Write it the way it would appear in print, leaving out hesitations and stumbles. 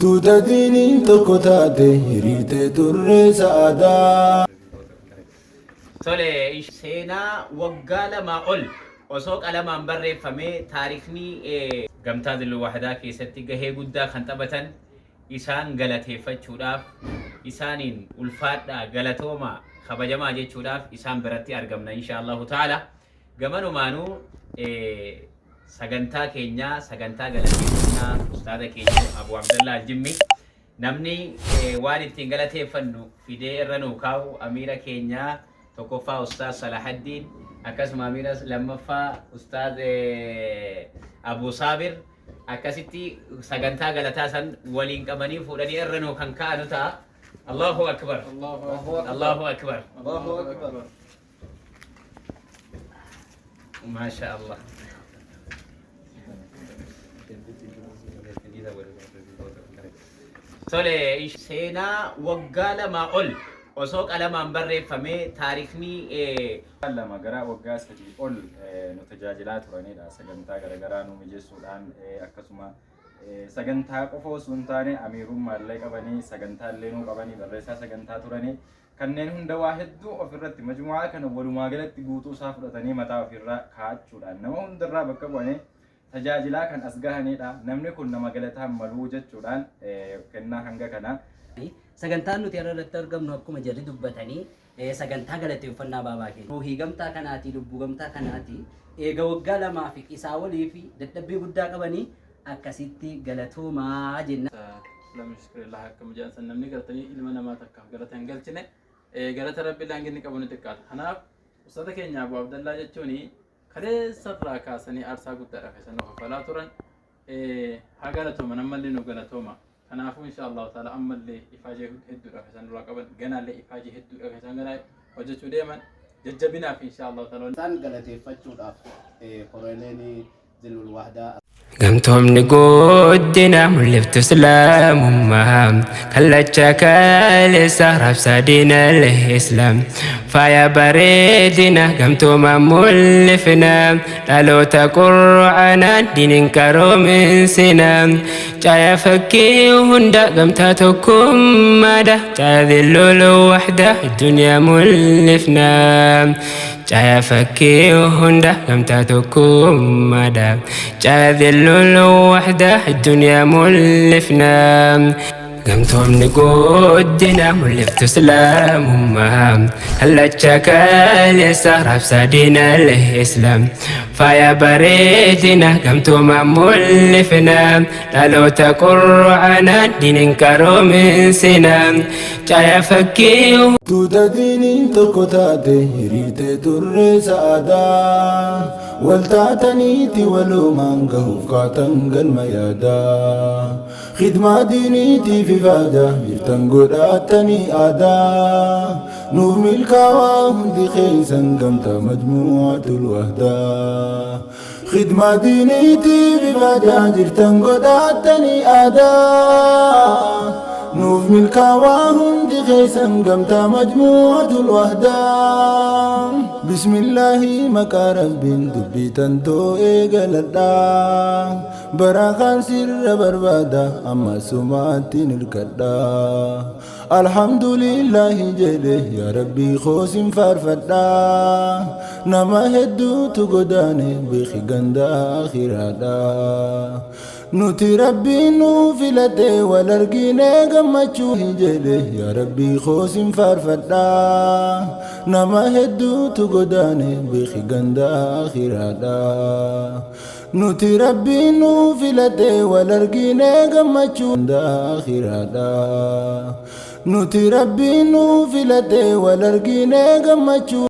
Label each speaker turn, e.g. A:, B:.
A: Tutadini tokotate hirite turre saada.
B: Tole seenaa waggaa lamaa ol osoo qalamaan barreeffamee taariikni gamtaa Dhillul Wahdaa keessatti gahee guddaa kan taphatan isaan galateeffachuudhaaf isaaniin ulfaadhaa galatooma kabajamaa jechuudhaaf isaan biratti argamna inshaallahu ta'ala. Gamanumaanuu sagantaa keenya sagantaa galateeffannaa ustaada keenya Abu Abdallah Aljimmi namni waan ittiin galateeffannu fidee irra nuu kaa'u amiira keenya tokkoffaa ustaad Salahaddin akkasuma amiira lammaffaa ustaad Abu Sabir akkasitti sagantaa galataa san waliin qabanii fuudhanii irra nuu kan kaa'anu ta'a. Allahu akbar Allahu akbar Allahu akbar Masha Allah. Tole seenaa waggaa lamaa ol osoo qalamaan barreeffamee taariikni
C: lama gara waggaa sadii ol nu tajaajilaa turanidha. Sagantaa garaagaraa nu mijeessuudhaan akkasuma sagantaa qofa osoo hin taane amiirummaallee qabanii sagantaallee nu qabanii barreessaa sagantaa turanii kanneen hunda waa hedduu ofirratti majmu'aa kana walumaa galatti guutuu isaa fudhatanii mataa ofirraa kaa'achuudhaan nama hundarraa bakka bu'anii tajaajilaa kan as gahanidha. Namni kun nama galataan maluu jechuudhaan kennaa hanga kana.
D: Sagantaan nuti irratti argamnu akkuma jarri dubbatanii sagantaa galateeffannaa baabaa keenya. Ruuhii gamtaa kanaati lubbuu gamtaa kanaati eega waggaa lamaa fi isaa walii fi dadhabbii guddaa qabanii akkasitti galatoomaa jenna.
E: Lam shukrillah akkam jaansan namni galatanii ilma namaa takka galatan galchine galata rabbi laanginni qabu ni xiqqaata. Kanaaf ustaada keenya Abu Abdallah jechuun kaleessarraa kaasanii aarsaa guddaadhaaf isan kafalaa turan haa galatooma nammallee nu galatooma. Kanaafuu inshaallah ta'ala ammallee ifaajee hedduudhaaf isan duraa qaban ganaallee ifaajee hedduudhaaf isan ganaa hojjechuu deeman jajjabinaaf inshaallah ta'ala.
F: Isaan galateeffachuudhaaf koroneelii Dhillul Wahdaa
G: gamtoomni guddina mul'iftu islaamummaa kallacha kaleessa rabsaa diinal islaam faaya bareedina gamtooma mul'ifna dhaloota qur'aanaan diiniin qaroominsina caaya fakkii hunda gamtaa tokkummaadha caaya Dhillul Wahdaa duniyaa mul'ifna caaya fakkii hunda gamtaa tokkummaadha caaya Dhillul Wahdaa الدنيا ملفنا gamtoomni guddina mul'iftu islaamummaa kallacha kaleessa rabsaa diinal islaam faaya bareedina gamtooma mul'ifna dhaloota qur'aanaan diiniin qaroominsina caaya fakkii
A: Tutadini tokotate hirite turre saada. Waltaataniti walumaan gahuuf kaatan galma yaada. Khidmaa diiniitiif ifaada jirtan godhatanii aadaa. Nuuf milkaa'aa hundi keessan gamtaa majmu'atul wahdaa. Khidmaa diiniitiif ifaada jirtan godhatanii aadaa. Nuuf milkaa'aa hundi keessan gamtaa majmu'atul wahdaa. Bismillahi maqaa rabbiin dubbitan too eegaladhaa. Barakaan sirra barbaada amma sumaattiin hirkadhaa. Alhamdulillahi jedhe yaa rabbii koosin faarfadhaa. Nama hedduutu godaane beeki gandaa akhiraadhaa. Nuti rabbiin nu filate wal argine gammachuu jedhe yaa rabbii koosin faarfadhaa. Nama hedduutu godaane beeki gandaa akhiraadhaa. Nuti rabbiin nu filate wal argine gammachuu gandaa akhiraadhaa. Nuti rabbiin nu filate wal argine gammachuu